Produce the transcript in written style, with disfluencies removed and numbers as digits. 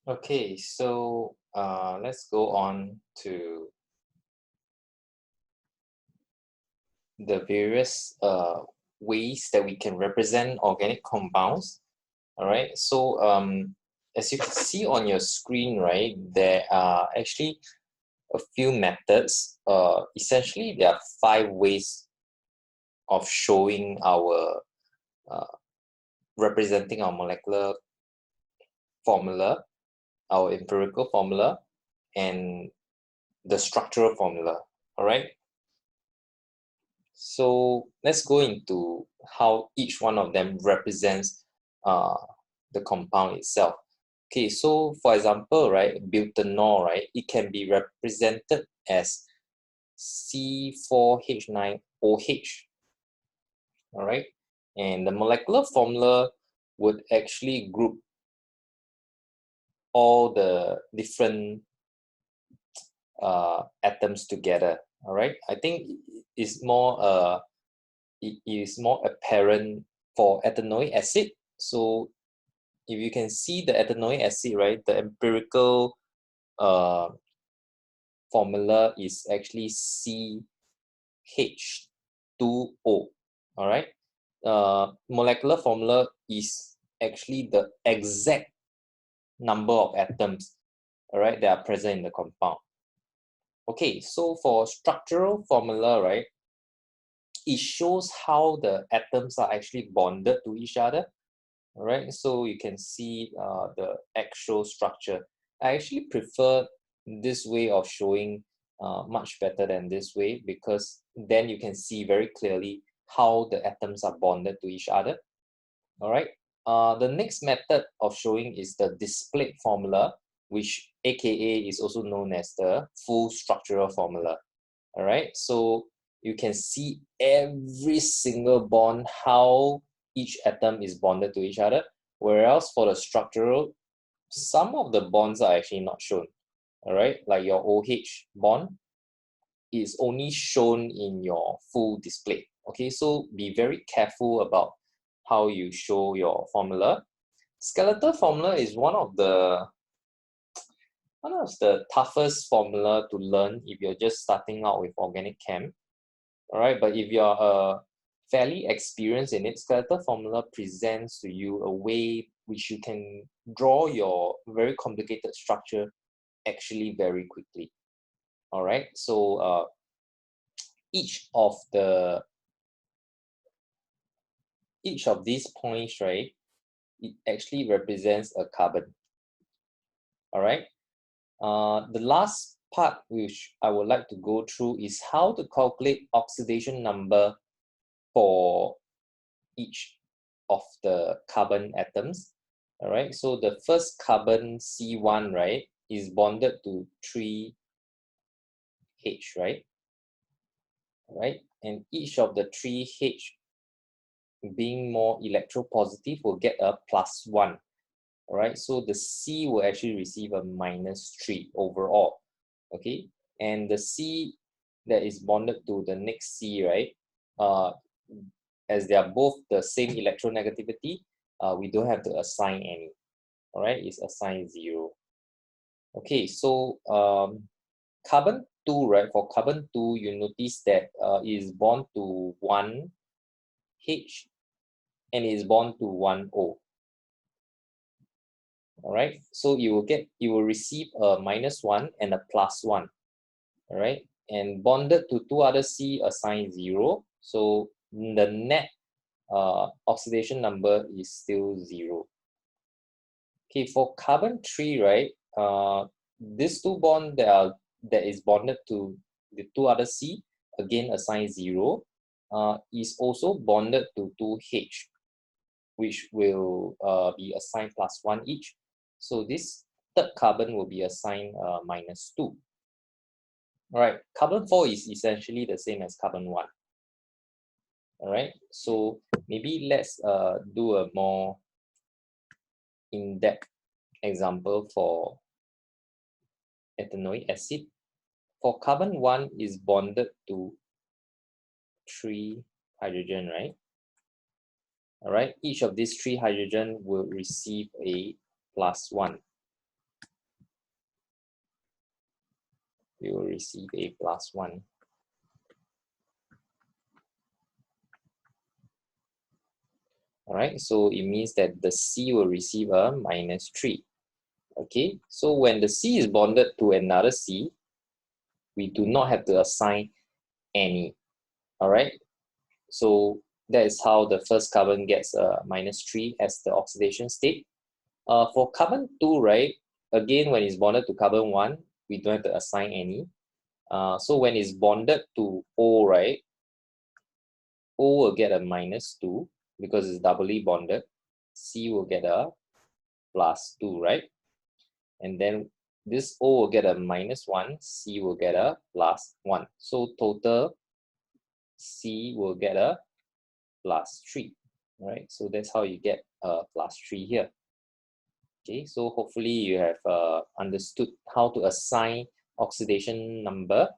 Okay, so let's go on to the various ways that we can represent organic compounds. All right, so as you can see on your screen, right, there are actually a few methods. Essentially, there are 5 ways of showing our uh, representing our molecular formula, our empirical formula, and the structural formula. All right. So let's go into how each one of them represents uh, the compound itself. Okay, so for example, right, butanol, right, it can be represented as C4H9OH, all right? And the molecular formula would actually group all the different atoms together, all right? I think it is more apparent for ethanoic acid. So if you can see the ethanoic acid, right, the empirical uh, formula is actually CH2O. All right. Molecular formula is actually the exact number of atoms, all right, that are present in the compound. Okay, so for structural formula, right, it shows how the atoms are actually bonded to each other. All right, so you can see the actual structure. I actually prefer this way of showing much better than this way, because then you can see very clearly how the atoms are bonded to each other. All right. The next method of showing is the displayed formula, which AKA is also known as the full structural formula. All right. So you can see every single bond, how each atom is bonded to each other. Whereas for the structural, some of the bonds are actually not shown. All right. Like your OH bond is only shown in your full display. Okay. So be very careful about how you show your formula. Skeletal formula is one of the toughest formula to learn if you're just starting out with organic chem. All right, but if you're fairly experienced in it, skeletal formula presents to you a way which you can draw your very complicated structure actually very quickly. All right, so each of the each of these points, right, it actually represents a carbon. All right. The last part which I would like to go through is how to calculate oxidation number for each of the carbon atoms. All right, so the first carbon C1, right, is bonded to 3H, right? All right, and each of the 3H being more electropositive will get a +1. All right, so the C will actually receive a -3 overall. Okay, and the C that is bonded to the next C, right, uh, as they are both the same electronegativity, we don't have to assign any. All right, it's assigned 0. Okay, so carbon 2, right, for carbon 2, you notice that is bond to 1H and is bond to 1O. All right, so you will receive a -1 and a +1. All right, and bonded to 2 other C assigned 0. So the net oxidation number is still 0. Okay, for carbon 3, right, this 2 bond that is bonded to the 2 other C, again assigned 0, is also bonded to 2H, which will be assigned +1 each. So this third carbon will be assigned -2. All right, carbon 4 is essentially the same as carbon 1. All right, so maybe let's do a more in-depth example for ethanoic acid. For carbon 1 is bonded to 3 hydrogen, right? All right, each of these 3 hydrogen will receive a +1. you will receive a +1. All right, so it means that the C will receive a -3. Okay, so when the C is bonded to another C, we do not have to assign any. All right, so that is how the first carbon gets a -3 as the oxidation state. For carbon 2, right, again, when it's bonded to carbon 1, we don't have to assign any. So when it's bonded to O, right, O will get a -2 because it's doubly bonded. C will get a +2, right? And then this O will get a -1, C will get a +1. So total C will get a +3, right? So that's how you get a +3 here. Okay, so hopefully you have understood how to assign oxidation number